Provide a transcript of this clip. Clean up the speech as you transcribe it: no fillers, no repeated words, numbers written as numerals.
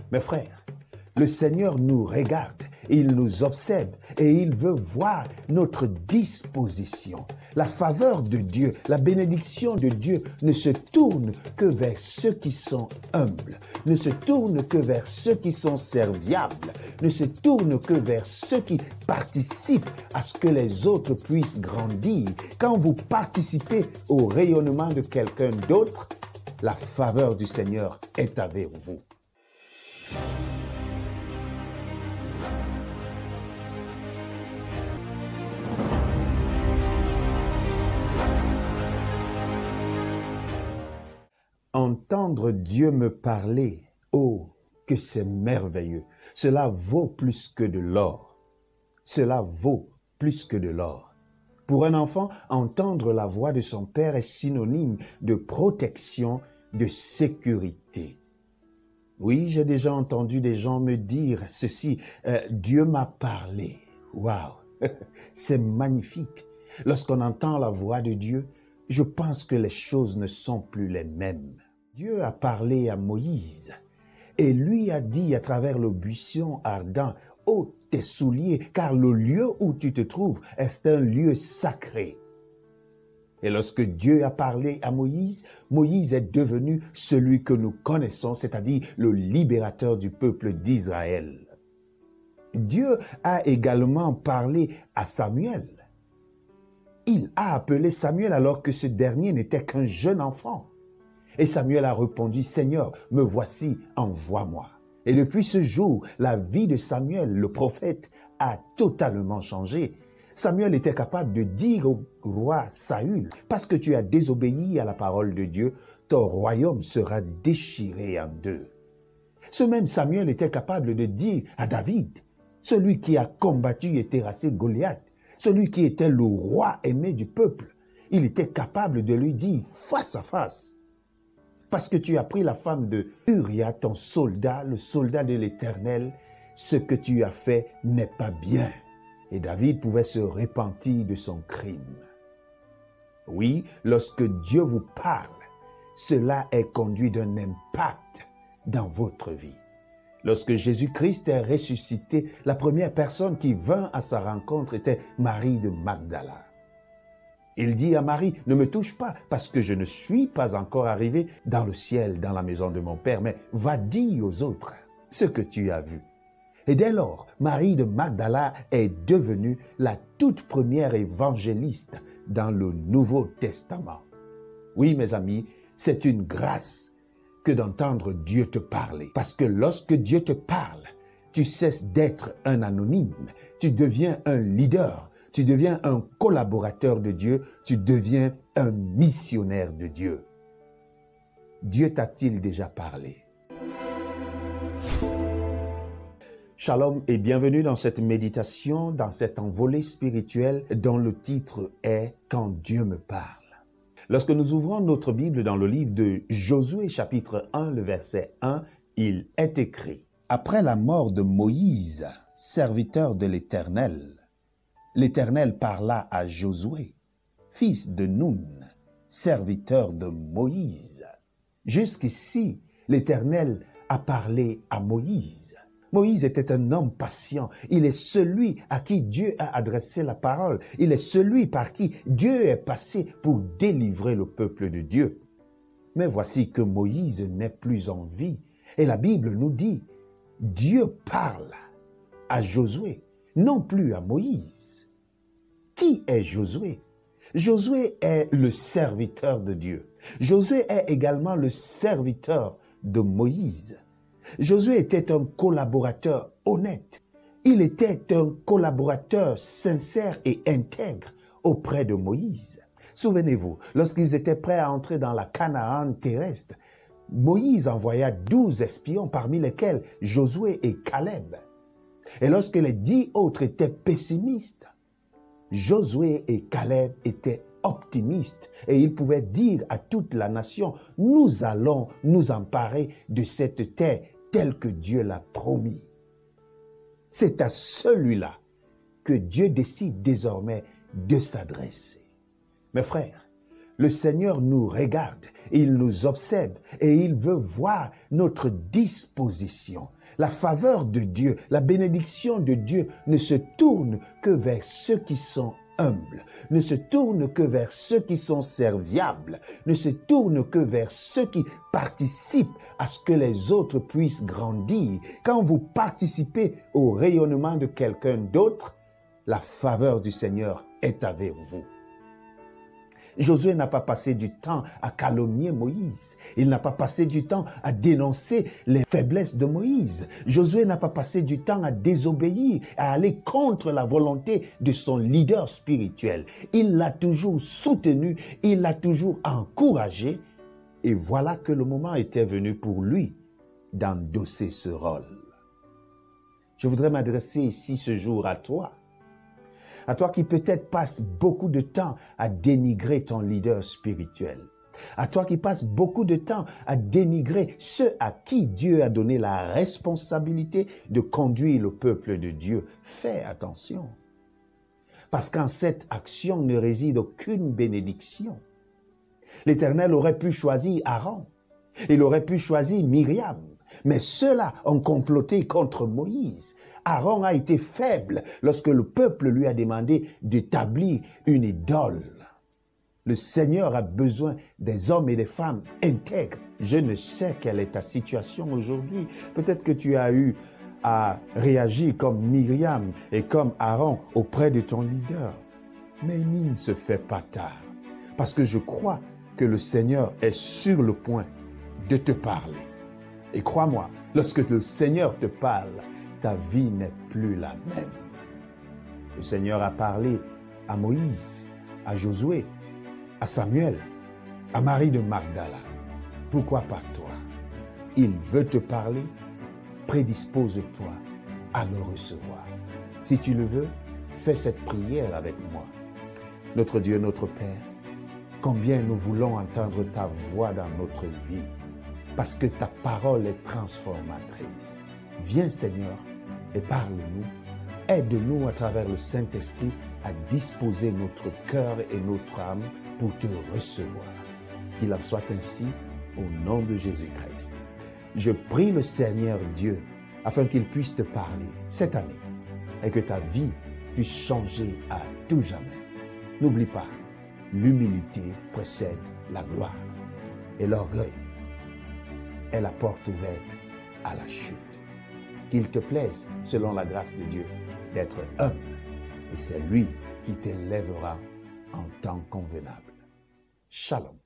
Mes frères, le Seigneur nous regarde, il nous observe et il veut voir notre disposition. La faveur de Dieu, la bénédiction de Dieu ne se tourne que vers ceux qui sont humbles, ne se tourne que vers ceux qui sont serviables, ne se tourne que vers ceux qui participent à ce que les autres puissent grandir. Quand vous participez au rayonnement de quelqu'un d'autre, la faveur du Seigneur est avec vous. Entendre Dieu me parler, oh, que c'est merveilleux. Cela vaut plus que de l'or. Cela vaut plus que de l'or. Pour un enfant, entendre la voix de son père est synonyme de protection, de sécurité. Oui, j'ai déjà entendu des gens me dire ceci, Dieu m'a parlé. Waouh, c'est magnifique. Lorsqu'on entend la voix de Dieu, je pense que les choses ne sont plus les mêmes. Dieu a parlé à Moïse et lui a dit à travers le buisson ardent, « ôte tes souliers, car le lieu où tu te trouves est un lieu sacré. » Et lorsque Dieu a parlé à Moïse, Moïse est devenu celui que nous connaissons, c'est-à-dire le libérateur du peuple d'Israël. Dieu a également parlé à Samuel. Il a appelé Samuel alors que ce dernier n'était qu'un jeune enfant. Et Samuel a répondu, « Seigneur, me voici, envoie-moi. » Et depuis ce jour, la vie de Samuel, le prophète, a totalement changé. Samuel était capable de dire au roi Saül, « Parce que tu as désobéi à la parole de Dieu, ton royaume sera déchiré en deux. » Ce même Samuel était capable de dire à David, celui qui a combattu et terrassé Goliath, celui qui était le roi aimé du peuple, il était capable de lui dire face à face, parce que tu as pris la femme de Uria, ton soldat, le soldat de l'Éternel, ce que tu as fait n'est pas bien. Et David pouvait se repentir de son crime. Oui, lorsque Dieu vous parle, cela est conduit d'un impact dans votre vie. Lorsque Jésus-Christ est ressuscité, la première personne qui vint à sa rencontre était Marie de Magdala. Il dit à Marie, ne me touche pas parce que je ne suis pas encore arrivé dans le ciel, dans la maison de mon Père, mais va dire aux autres ce que tu as vu. Et dès lors, Marie de Magdala est devenue la toute première évangéliste dans le Nouveau Testament. Oui, mes amis, c'est une grâce que d'entendre Dieu te parler. Parce que lorsque Dieu te parle, tu cesses d'être un anonyme, tu deviens un leader, tu deviens un collaborateur de Dieu, tu deviens un missionnaire de Dieu. Dieu t'a-t-il déjà parlé? Shalom et bienvenue dans cette méditation, dans cette envolée spirituelle dont le titre est « Quand Dieu me parle ». Lorsque nous ouvrons notre Bible dans le livre de Josué chapitre 1, le verset 1, il est écrit « Après la mort de Moïse, serviteur de l'Éternel, l'Éternel parla à Josué, fils de Nun, serviteur de Moïse. » Jusqu'ici, l'Éternel a parlé à Moïse. Moïse était un homme patient. Il est celui à qui Dieu a adressé la parole. Il est celui par qui Dieu est passé pour délivrer le peuple de Dieu. Mais voici que Moïse n'est plus en vie. Et la Bible nous dit, Dieu parle à Josué, non plus à Moïse. Qui est Josué? Josué est le serviteur de Dieu. Josué est également le serviteur de Moïse. Josué était un collaborateur honnête. Il était un collaborateur sincère et intègre auprès de Moïse. Souvenez-vous, lorsqu'ils étaient prêts à entrer dans la Canaan terrestre, Moïse envoya 12 espions parmi lesquels Josué et Caleb. Et lorsque les 10 autres étaient pessimistes, Josué et Caleb étaient optimistes et ils pouvaient dire à toute la nation, nous allons nous emparer de cette terre telle que Dieu l'a promis. C'est à celui-là que Dieu décide désormais de s'adresser. Mes frères, Le Seigneur nous regarde, il nous observe et il veut voir notre disposition. La faveur de Dieu, la bénédiction de Dieu ne se tourne que vers ceux qui sont humbles, ne se tourne que vers ceux qui sont serviables, ne se tourne que vers ceux qui participent à ce que les autres puissent grandir. Quand vous participez au rayonnement de quelqu'un d'autre, la faveur du Seigneur est avec vous. Josué n'a pas passé du temps à calomnier Moïse. Il n'a pas passé du temps à dénoncer les faiblesses de Moïse. Josué n'a pas passé du temps à désobéir, à aller contre la volonté de son leader spirituel. Il l'a toujours soutenu, il l'a toujours encouragé. Et voilà que le moment était venu pour lui d'endosser ce rôle. Je voudrais m'adresser ici ce jour à toi qui peut-être passe beaucoup de temps à dénigrer ton leader spirituel, à toi qui passe beaucoup de temps à dénigrer ceux à qui Dieu a donné la responsabilité de conduire le peuple de Dieu. Fais attention, parce qu'en cette action ne réside aucune bénédiction. L'Éternel aurait pu choisir Aaron, il aurait pu choisir Myriam, mais ceux-là ont comploté contre Moïse. Aaron a été faible lorsque le peuple lui a demandé d'établir une idole. Le Seigneur a besoin des hommes et des femmes intègres. Je ne sais quelle est ta situation aujourd'hui. Peut-être que tu as eu à réagir comme Myriam et comme Aaron auprès de ton leader. Mais il ne se fait pas tard, parce que je crois que le Seigneur est sur le point de te parler. Et crois-moi, lorsque le Seigneur te parle, ta vie n'est plus la même. Le Seigneur a parlé à Moïse, à Josué, à Samuel, à Marie de Magdala. Pourquoi pas toi? Il veut te parler, prédispose-toi à le recevoir. Si tu le veux, fais cette prière avec moi. Notre Dieu, notre Père, combien nous voulons entendre ta voix dans notre vie, parce que ta parole est transformatrice. Viens Seigneur et parle-nous. Aide-nous à travers le Saint-Esprit à disposer notre cœur et notre âme pour te recevoir. Qu'il en soit ainsi au nom de Jésus-Christ. Je prie le Seigneur Dieu afin qu'il puisse te parler cette année et que ta vie puisse changer à tout jamais. N'oublie pas, l'humilité précède la gloire et l'orgueil est la porte ouverte à la chute. Qu'il te plaise, selon la grâce de Dieu, d'être humble, et c'est lui qui t'élèvera en temps convenable. Shalom.